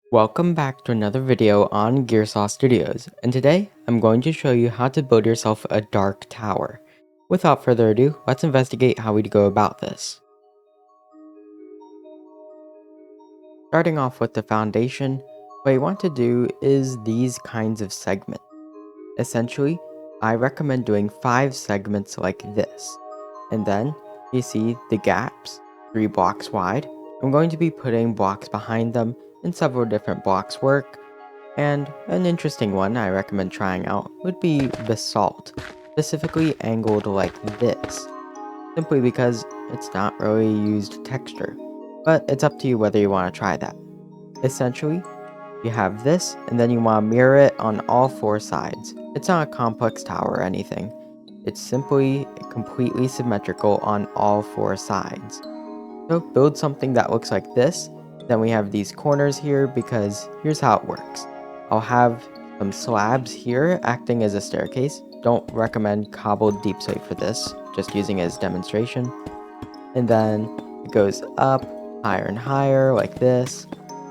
Welcome back to another video on Gearsaw Studios, and today I'm going to show you how to build yourself a dark tower. Without further ado, let's investigate how we'd go about this. Starting off with the foundation, what you want to do is these kinds of segments. Essentially, I recommend doing 5 segments like this. And then, you see the gaps, 3 blocks wide. I'm going to be putting blocks behind them, and several different blocks work. And an interesting one I recommend trying out would be basalt, specifically angled like this, simply because it's not really used texture, but it's up to you whether you want to try that. Essentially, you have this, and then you want to mirror it on all 4 sides. It's not a complex tower or anything, it's simply completely symmetrical on all 4 sides. So build something that looks like this. Then we have these corners here because here's how it works. I'll have some slabs here acting as a staircase. Don't recommend cobbled deep slate for this, just using it as demonstration. And then it goes up higher and higher like this.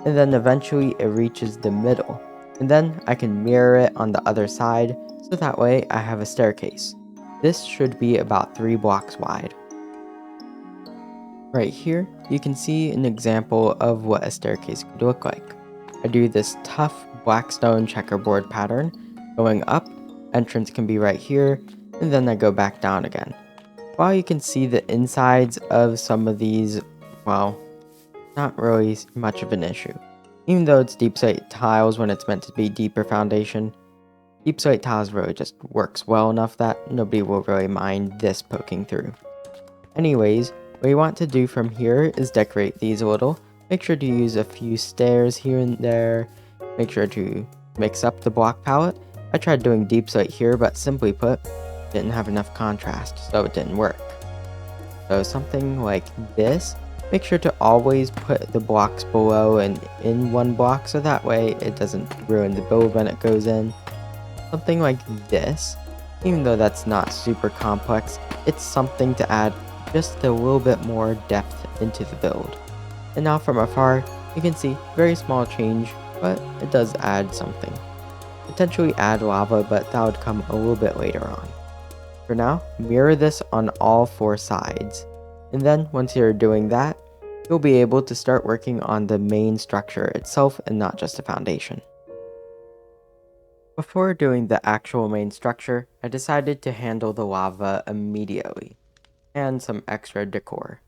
And then eventually it reaches the middle. And then I can mirror it on the other side, so that way I have a staircase. This should be about 3 blocks wide. Right here, you can see an example of what a staircase could look like. I do this tough blackstone checkerboard pattern. Going up, entrance can be right here, and then I go back down again. While you can see the insides of some of these, well, not really much of an issue. Even though it's deep slate tiles when it's meant to be deeper foundation, deep slate tiles really just works well enough that nobody will really mind this poking through. Anyways, what you want to do from here is decorate these a little. Make sure to use a few stairs here and there. Make sure to mix up the block palette. I tried doing deep slate here, but simply put, didn't have enough contrast, so it didn't work. So something like this, make sure to always put the blocks below and in one block, so that way it doesn't ruin the build when it goes in. Something like this, even though that's not super complex, it's something to add just a little bit more depth into the build. And now from afar, you can see very small change, but it does add something. Potentially add lava, but that would come a little bit later on. For now, mirror this on all 4 sides. And then once you're doing that, you'll be able to start working on the main structure itself and not just the foundation. Before doing the actual main structure, I decided to handle the lava immediately, and some extra decor.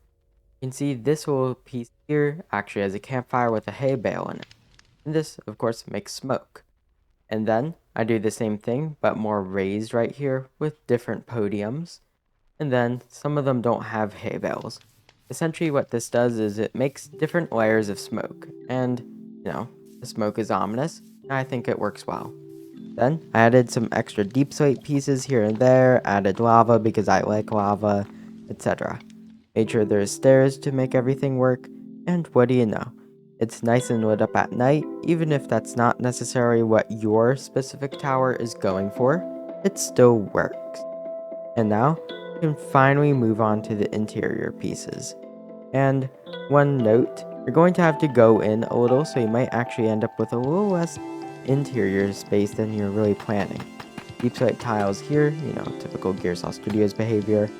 You can see this little piece here actually has a campfire with a hay bale in it, and this of course makes smoke. And then I do the same thing but more raised right here with different podiums, and then some of them don't have hay bales. Essentially what this does is it makes different layers of smoke, and the smoke is ominous, and I think it works well. Then I added some extra deep slate pieces here and there, added lava because I like lava, etc. Made sure there's stairs to make everything work, and what do you know? It's nice and lit up at night, even if that's not necessarily what your specific tower is going for, it still works. And now, you can finally move on to the interior pieces. And one note, you're going to have to go in a little, so you might actually end up with a little less interior space than you're really planning. Deep slate tiles here, typical Gearsaw Studios behavior,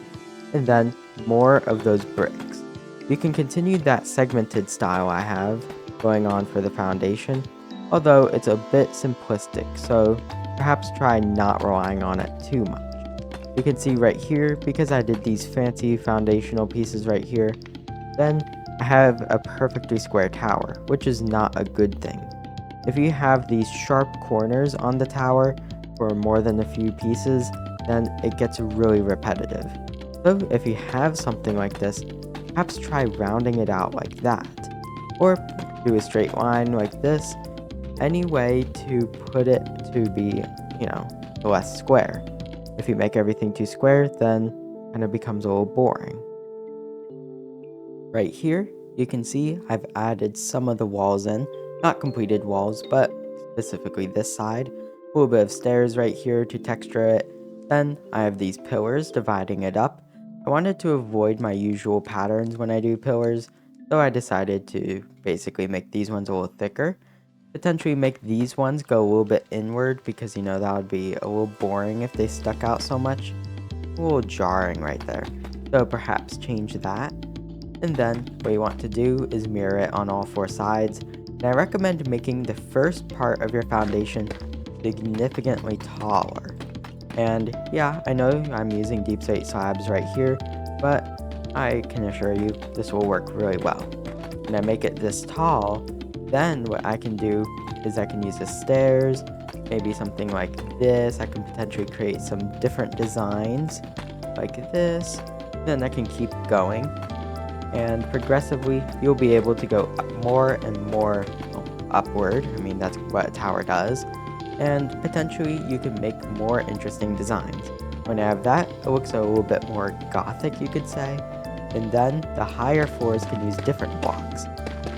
and then more of those bricks. You can continue that segmented style I have going on for the foundation, although it's a bit simplistic, so perhaps try not relying on it too much. You can see right here, because I did these fancy foundational pieces right here, then I have a perfectly square tower, which is not a good thing. If you have these sharp corners on the tower for more than a few pieces, then it gets really repetitive. So if you have something like this, perhaps try rounding it out like that. Or do a straight line like this, any way to put it to be, less square. If you make everything too square, then it kind of becomes a little boring. Right here, you can see I've added some of the walls in, not completed walls, but specifically this side. A little bit of stairs right here to texture it. Then I have these pillars dividing it up. I wanted to avoid my usual patterns when I do pillars, so I decided to basically make these ones a little thicker. Potentially make these ones go a little bit inward because that would be a little boring if they stuck out so much. A little jarring right there. So perhaps change that. And then what you want to do is mirror it on all four sides. And I recommend making the first part of your foundation significantly taller. And yeah, I know I'm using deep slate slabs right here, but I can assure you this will work really well. When I make it this tall, then what I can do is I can use the stairs, maybe something like this. I can potentially create some different designs like this. Then I can keep going, and progressively you'll be able to go more and more upward. I mean, that's what a tower does. And potentially you can make more interesting designs. When I have that, it looks a little bit more gothic, you could say. And then the higher floors can use different blocks.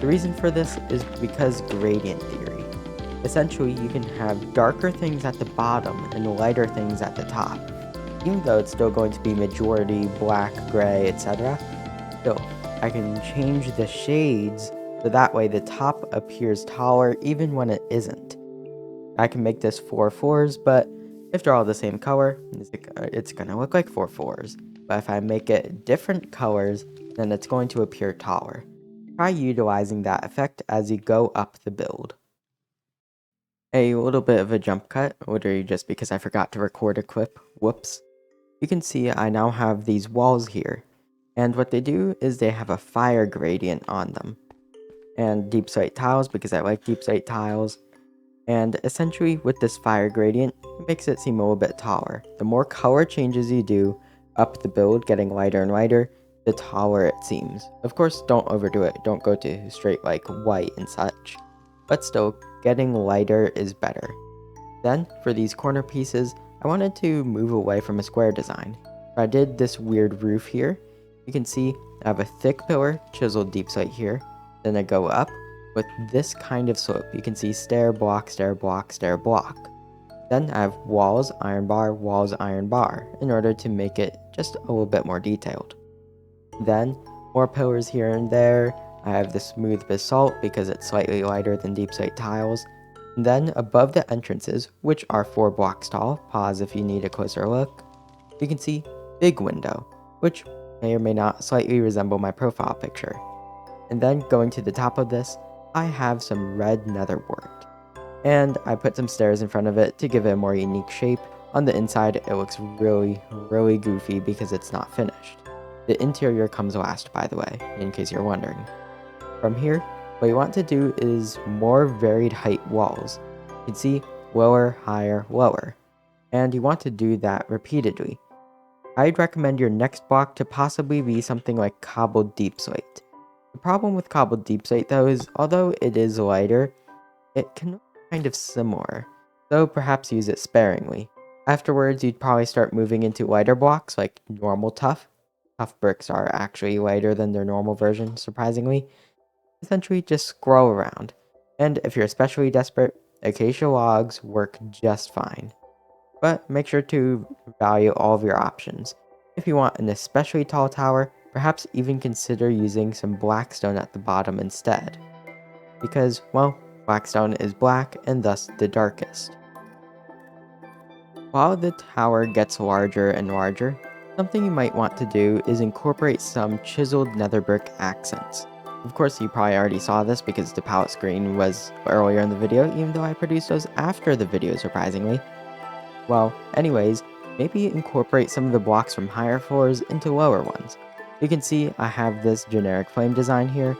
The reason for this is because gradient theory. Essentially, you can have darker things at the bottom and lighter things at the top. Even though it's still going to be majority black, gray, etc., still, I can change the shades so that way the top appears taller even when it isn't. I can make this 4 floors, but if they're all the same color, it's gonna look like 4 floors. But if I make it different colors, then it's going to appear taller. Try utilizing that effect as you go up the build. A little bit of a jump cut, literally just because I forgot to record a clip. Whoops. You can see I now have these walls here, and what they do is they have a fire gradient on them. And deep slate tiles, because I like deep slate tiles. And essentially with this fire gradient, it makes it seem a little bit taller. The more color changes you do up the build, getting lighter and lighter, the taller it seems. Of course, don't overdo it. Don't go to straight like white and such. But still, getting lighter is better. Then, for these corner pieces, I wanted to move away from a square design. So I did this weird roof here. You can see I have a thick pillar, chiseled deep slate here. Then I go up with this kind of slope. You can see stair, block, stair, block, stair, block. Then I have walls, iron bar in order to make it just a little bit more detailed. Then more pillars here and there. I have the smooth basalt because it's slightly lighter than deep slate tiles. And then above the entrances, which are 4 blocks tall, pause if you need a closer look, you can see big window, which may or may not slightly resemble my profile picture. And then going to the top of this, I have some red netherwort. And I put some stairs in front of it to give it a more unique shape. On the inside, it looks really, really goofy because it's not finished. The interior comes last, by the way, in case you're wondering. From here, what you want to do is more varied height walls. You can see lower, higher, lower. And you want to do that repeatedly. I'd recommend your next block to possibly be something like cobbled deep slate. The problem with cobbled deep slate though is, although it is lighter, it can look kind of similar, so perhaps use it sparingly. Afterwards, you'd probably start moving into lighter blocks like normal tuff. Tuff bricks are actually lighter than their normal version, surprisingly. Essentially, just scroll around. And if you're especially desperate, acacia logs work just fine. But make sure to value all of your options. If you want an especially tall tower, perhaps even consider using some blackstone at the bottom instead. Because, well, blackstone is black and thus the darkest. While the tower gets larger and larger, something you might want to do is incorporate some chiseled nether brick accents. Of course, you probably already saw this because the palette screen was earlier in the video, even though I produced those after the video, surprisingly. Well, anyways, maybe incorporate some of the blocks from higher floors into lower ones. You can see I have this generic flame design here.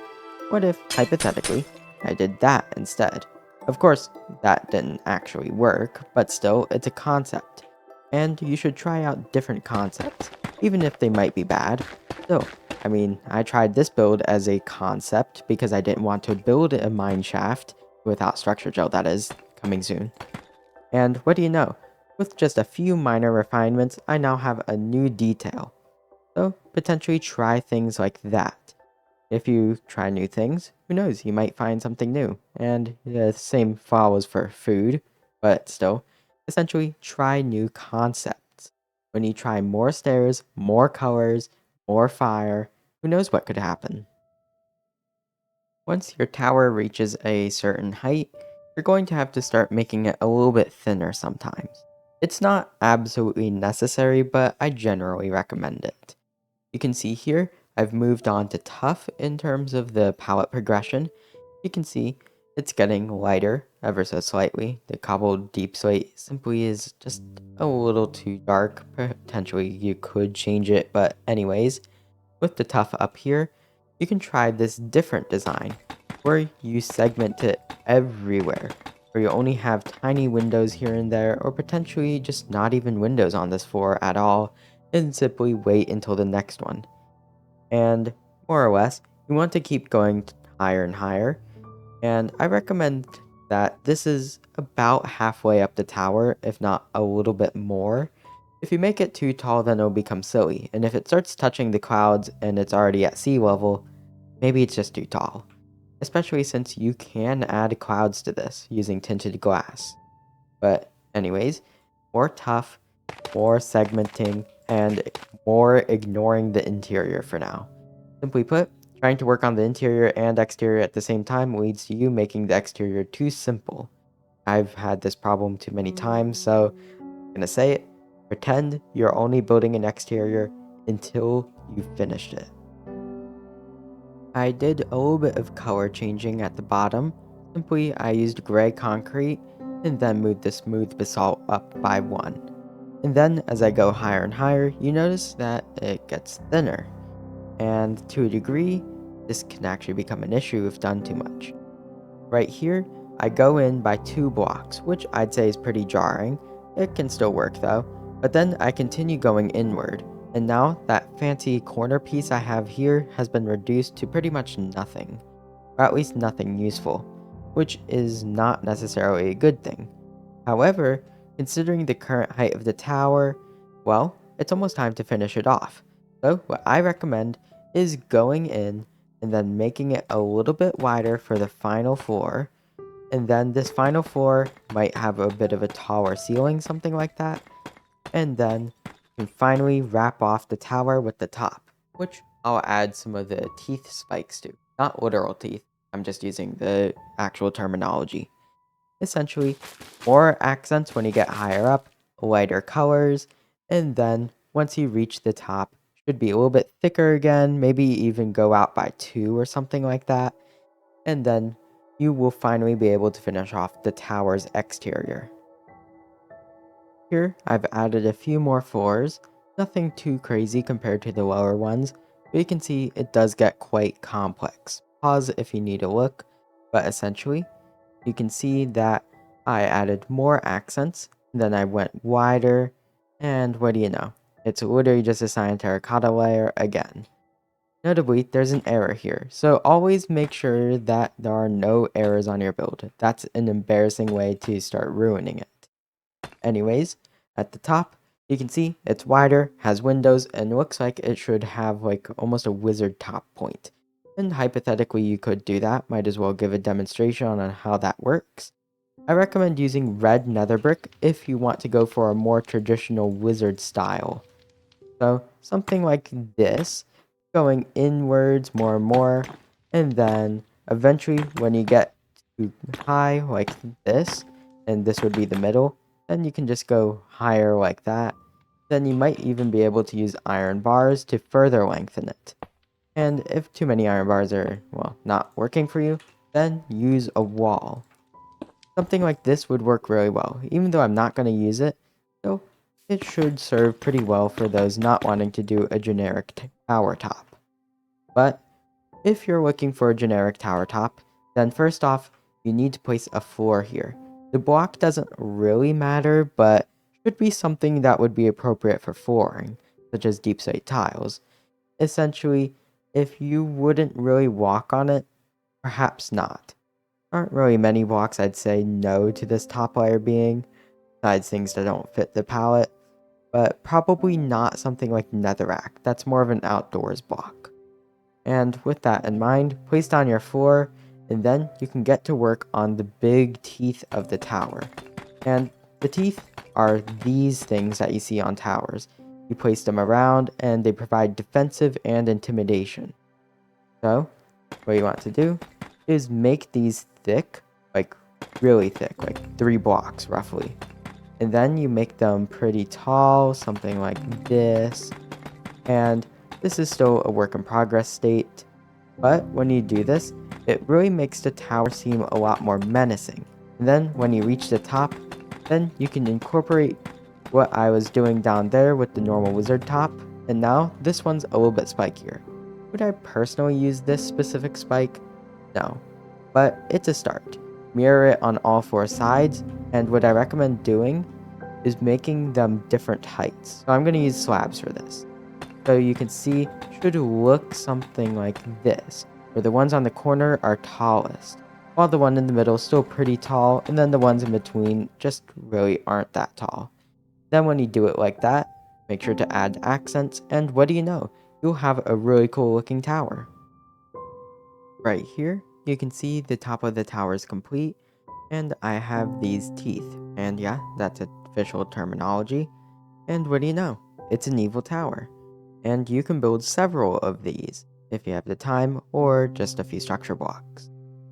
What if, hypothetically, I did that instead? Of course, that didn't actually work, but still, it's a concept. And you should try out different concepts, even if they might be bad. So, I mean, I tried this build as a concept because I didn't want to build a mine shaft, without structure gel that is, coming soon. And what do you know? With just a few minor refinements, I now have a new detail. So, potentially try things like that. If you try new things, who knows, you might find something new. And the same follows for food, but still, essentially try new concepts. When you try more stairs, more colors, more fire, who knows what could happen. Once your tower reaches a certain height, you're going to have to start making it a little bit thinner sometimes. It's not absolutely necessary, but I generally recommend it. You can see here, I've moved on to tough in terms of the palette progression. You can see it's getting lighter ever so slightly. The cobbled deep slate simply is just a little too dark. Potentially you could change it, but anyways, with the tough up here, you can try this different design where you segment it everywhere, where you only have tiny windows here and there, or potentially just not even windows on this floor at all, and simply wait until the next one. And more or less, you want to keep going higher and higher, and I recommend that this is about halfway up the tower, if not a little bit more. If you make it too tall, then it'll become silly, and if it starts touching the clouds and it's already at sea level, maybe it's just too tall. Especially since you can add clouds to this using tinted glass. But anyways, more tough, more segmenting, and more ignoring the interior for now. Simply put, trying to work on the interior and exterior at the same time leads to you making the exterior too simple. I've had this problem too many times, so I'm gonna say it. Pretend you're only building an exterior until you've finished it. I did a little bit of color changing at the bottom. Simply, I used gray concrete and then moved the smooth basalt up by one. And then, as I go higher and higher, you notice that it gets thinner. And to a degree, this can actually become an issue if done too much. Right here, I go in by 2 blocks, which I'd say is pretty jarring. It can still work though. But then I continue going inward, and now that fancy corner piece I have here has been reduced to pretty much nothing, or at least nothing useful, which is not necessarily a good thing. However, considering the current height of the tower, well, it's almost time to finish it off. So what I recommend is going in and then making it a little bit wider for the final floor. And then this final floor might have a bit of a taller ceiling, something like that. And then you can finally wrap off the tower with the top, which I'll add some of the teeth spikes to. Not literal teeth, I'm just using the actual terminology. Essentially, more accents when you get higher up, lighter colors, and then once you reach the top, should be a little bit thicker again, maybe even go out by 2 or something like that. And then you will finally be able to finish off the tower's exterior. Here, I've added a few more floors, nothing too crazy compared to the lower ones, but you can see it does get quite complex. Pause if you need a look, but essentially, you can see that I added more accents, then I went wider, and what do you know? It's literally just a cyan terracotta layer again. Notably, there's an error here, so always make sure that there are no errors on your build. That's an embarrassing way to start ruining it. Anyways, at the top, you can see it's wider, has windows, and looks like it should have like almost a wizard top point. And hypothetically, you could do that. Might as well give a demonstration on how that works. I recommend using red nether brick if you want to go for a more traditional wizard style. So something like this, going inwards more and more, and then eventually when you get to high like this, and this would be the middle, then you can just go higher like that. Then you might even be able to use iron bars to further lengthen it. And if too many iron bars are, well, not working for you, then use a wall. Something like this would work really well, even though I'm not going to use it, so it should serve pretty well for those not wanting to do a generic tower top. But if you're looking for a generic tower top, then first off, you need to place a floor here. The block doesn't really matter, but should be something that would be appropriate for flooring, such as deep slate tiles. Essentially, if you wouldn't really walk on it, perhaps not. Aren't really many blocks I'd say no to this top layer being, besides things that don't fit the palette, but probably not something like netherrack. That's more of an outdoors block. And with that in mind, place down your floor, and then you can get to work on the big teeth of the tower. And the teeth are these things that you see on towers. You place them around, and they provide defensive and intimidation. So, what you want to do is make these thick, like really thick, like 3 blocks roughly. And then you make them pretty tall, something like this. And this is still a work in progress state, but when you do this, it really makes the tower seem a lot more menacing. And then when you reach the top, then you can incorporate what I was doing down there with the normal wizard top, and now this one's a little bit spikier. Would I personally use this specific spike? No, but it's a start. Mirror it on all 4 sides, and what I recommend doing is making them different heights. So I'm going to use slabs for this. So you can see should look something like this, where the ones on the corner are tallest, while the one in the middle is still pretty tall, and then the ones in between just really aren't that tall. Then when you do it like that, make sure to add accents, and what do you know? You'll have a really cool looking tower. Right here, you can see the top of the tower is complete, and I have these teeth, and yeah, that's official terminology. And what do you know? It's an evil tower. And you can build several of these if you have the time or just a few structure blocks.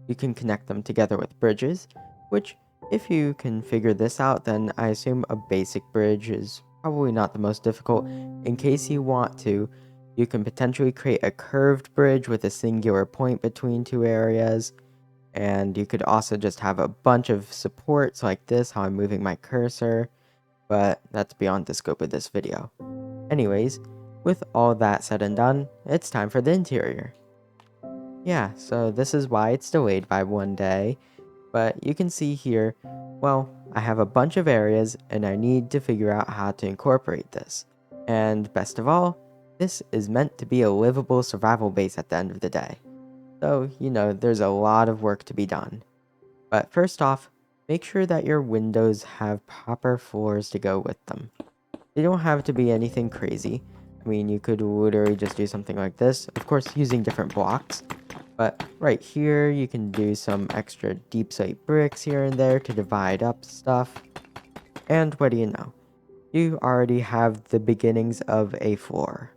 You can connect them together with bridges, which if you can figure this out, then I assume a basic bridge is probably not the most difficult. In case you want to, you can potentially create a curved bridge with a singular point between 2 areas, and you could also just have a bunch of supports like this, how I'm moving my cursor, but that's beyond the scope of this video. Anyways, with all that said and done, it's time for the interior. Yeah, so this is why it's delayed by 1 day, but you can see here, well, I have a bunch of areas and I need to figure out how to incorporate this. And best of all, this is meant to be a livable survival base at the end of the day. So, there's a lot of work to be done. But first off, make sure that your windows have proper floors to go with them. They don't have to be anything crazy. I mean, you could literally just do something like this, of course using different blocks. But right here, you can do some extra deep slate bricks here and there to divide up stuff. And what do you know? You already have the beginnings of a floor.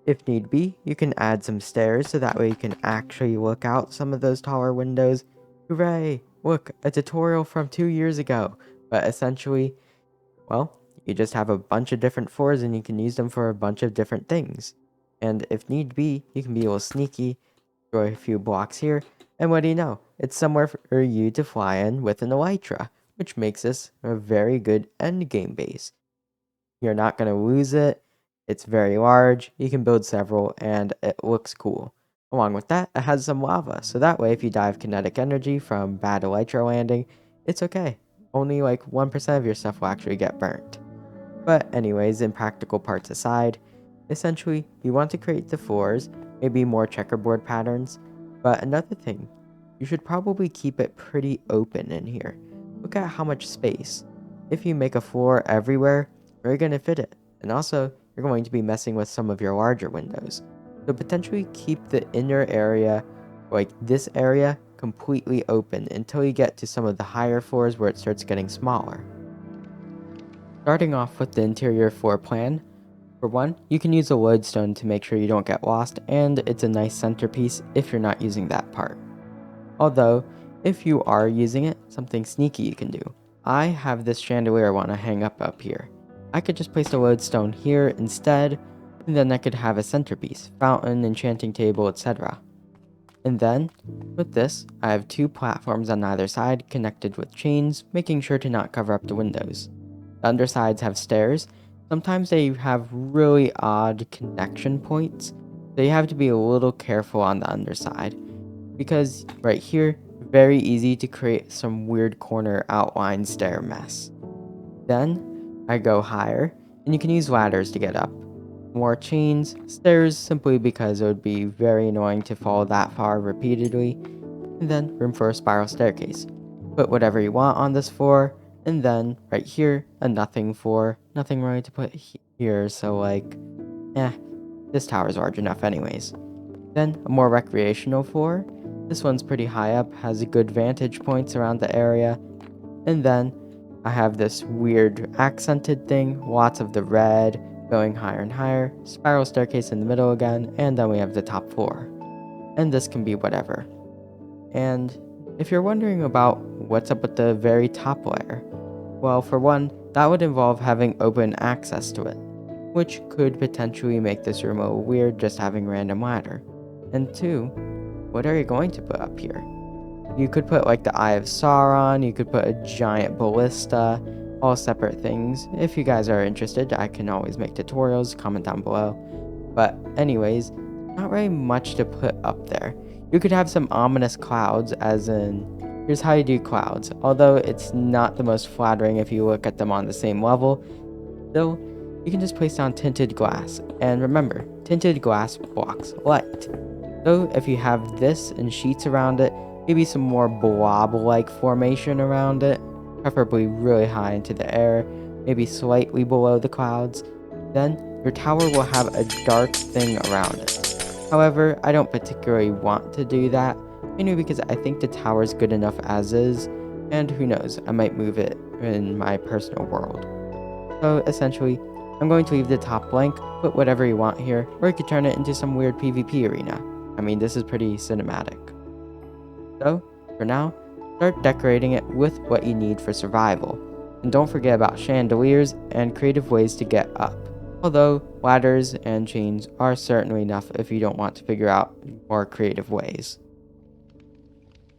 If need be, you can add some stairs so that way you can actually look out some of those taller windows. Hooray! Look, a tutorial from 2 years ago. But essentially, well, you just have a bunch of different floors and you can use them for a bunch of different things. And if need be, you can be a little sneaky, throw a few blocks here, and what do you know? It's somewhere for you to fly in with an elytra, which makes this a very good endgame base. You're not going to lose it, it's very large, you can build several, and it looks cool. Along with that, it has some lava, so that way if you die of kinetic energy from bad elytra landing, it's okay. Only like 1% of your stuff will actually get burnt. But anyways, impractical parts aside, essentially, you want to create the floors, maybe more checkerboard patterns, but another thing, you should probably keep it pretty open in here. Look at how much space. If you make a floor everywhere, where are you going to fit it? And also, you're going to be messing with some of your larger windows. So potentially keep the inner area, like this area, completely open until you get to some of the higher floors where it starts getting smaller. Starting off with the interior floor plan, for one, you can use a lodestone to make sure you don't get lost, and it's a nice centerpiece if you're not using that part. Although, if you are using it, something sneaky you can do. I have this chandelier I want to hang up here. I could just place the lodestone here instead, and then I could have a centerpiece, fountain, enchanting table, etc. And then, with this, I have 2 platforms on either side connected with chains, making sure to not cover up the windows. The undersides have stairs. Sometimes they have really odd connection points, so you have to be a little careful on the underside. Because right here, very easy to create some weird corner outline stair mess. Then, I go higher, and you can use ladders to get up. More chains, stairs simply because it would be very annoying to fall that far repeatedly, and then room for a spiral staircase. Put whatever you want on this floor, and then right here, a nothing floor, nothing really to put here, so like, this tower's large enough anyways. Then a more recreational floor. This one's pretty high up, has good vantage points around the area, and then I have this weird accented thing, lots of the red, going higher and higher, spiral staircase in the middle again, and then we have the top floor. And this can be whatever. And if you're wondering about what's up with the very top layer? Well, for one, that would involve having open access to it, which could potentially make this room a little weird just having random ladder. And two, what are you going to put up here? You could put like the Eye of Sauron, you could put a giant ballista, all separate things. If you guys are interested, I can always make tutorials, comment down below. But anyways, not really much to put up there. You could have some ominous clouds, as in, here's how you do clouds. Although it's not the most flattering if you look at them on the same level, still, you can just place down tinted glass. And remember, tinted glass blocks light. So if you have this and sheets around it, maybe some more blob-like formation around it, preferably really high into the air, maybe slightly below the clouds, then your tower will have a dark thing around it. However, I don't particularly want to do that, mainly because I think the tower is good enough as is, and who knows, I might move it in my personal world. So essentially, I'm going to leave the top blank, put whatever you want here, or you could turn it into some weird PvP arena. I mean, this is pretty cinematic. So, for now, start decorating it with what you need for survival. And don't forget about chandeliers and creative ways to get up. Although, ladders and chains are certainly enough if you don't want to figure out more creative ways.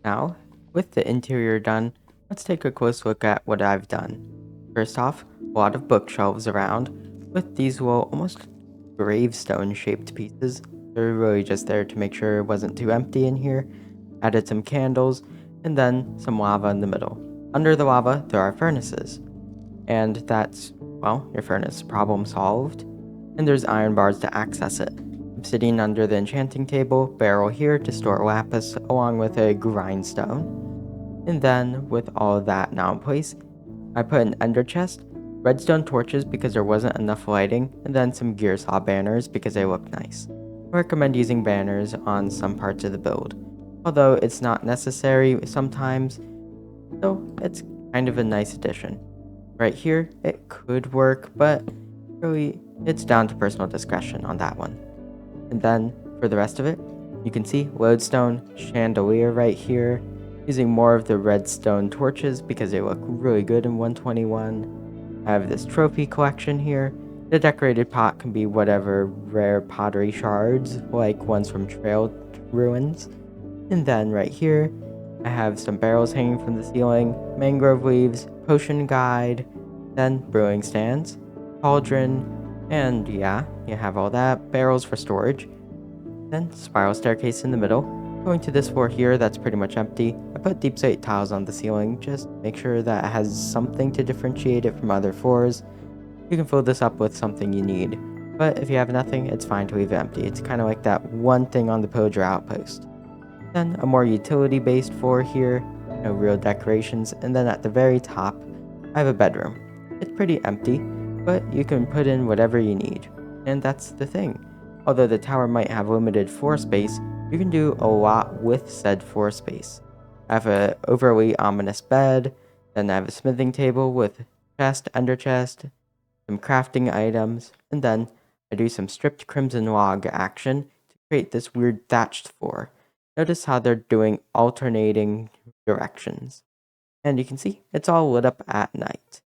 Now, with the interior done, let's take a close look at what I've done. First off, a lot of bookshelves around, with these little almost gravestone shaped pieces. They're really just there to make sure it wasn't too empty in here. Added some candles, and then some lava in the middle. Under the lava, there are furnaces. And that's, well, your furnace problem solved. And there's iron bars to access it. Obsidian under the enchanting table, barrel here to store lapis, along with a grindstone. And then, with all of that now in place, I put an ender chest, redstone torches because there wasn't enough lighting, and then some Gearsaw banners because they look nice. I recommend using banners on some parts of the build, although it's not necessary sometimes, so it's kind of a nice addition. Right here, it could work, but really, it's down to personal discretion on that one. And then, for the rest of it, you can see lodestone, chandelier right here, using more of the redstone torches because they look really good in 121. I have this trophy collection here. The decorated pot can be whatever rare pottery shards, like ones from trail ruins. And then right here, I have some barrels hanging from the ceiling, mangrove leaves, potion guide, then brewing stands, cauldron, and yeah, you have all that, barrels for storage. Then spiral staircase in the middle. Going to this floor here that's pretty much empty, I put deep slate tiles on the ceiling, just make sure that it has something to differentiate it from other floors. You can fill this up with something you need, but if you have nothing, it's fine to leave it empty. It's kind of like that one thing on the pillager outpost. Then a more utility-based floor here, no real decorations, and then at the very top, I have a bedroom. It's pretty empty, but you can put in whatever you need, and that's the thing. Although the tower might have limited floor space, you can do a lot with said floor space. I have an overly ominous bed, then I have a smithing table with chest, ender chest, some crafting items, and then I do some stripped crimson log action to create this weird thatched floor. Notice how they're doing alternating directions. And you can see it's all lit up at night.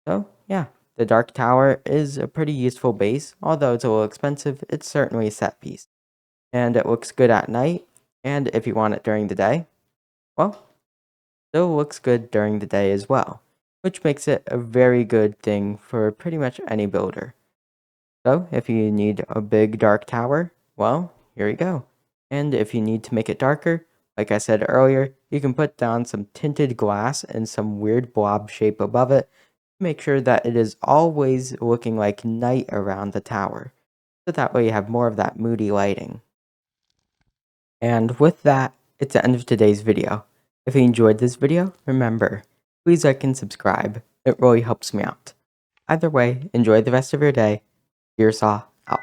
So, yeah, the Dark Tower is a pretty useful base. Although it's a little expensive, it's certainly a set piece. And it looks good at night, and if you want it during the day, well, still looks good during the day as well, which makes it a very good thing for pretty much any builder. So, if you need a big dark tower, well, here you go. And if you need to make it darker, like I said earlier, you can put down some tinted glass and some weird blob shape above it to make sure that it is always looking like night around the tower. So that way you have more of that moody lighting. And with that, it's the end of today's video. If you enjoyed this video, remember, please like and subscribe. It really helps me out. Either way, enjoy the rest of your day. Gearsaw out.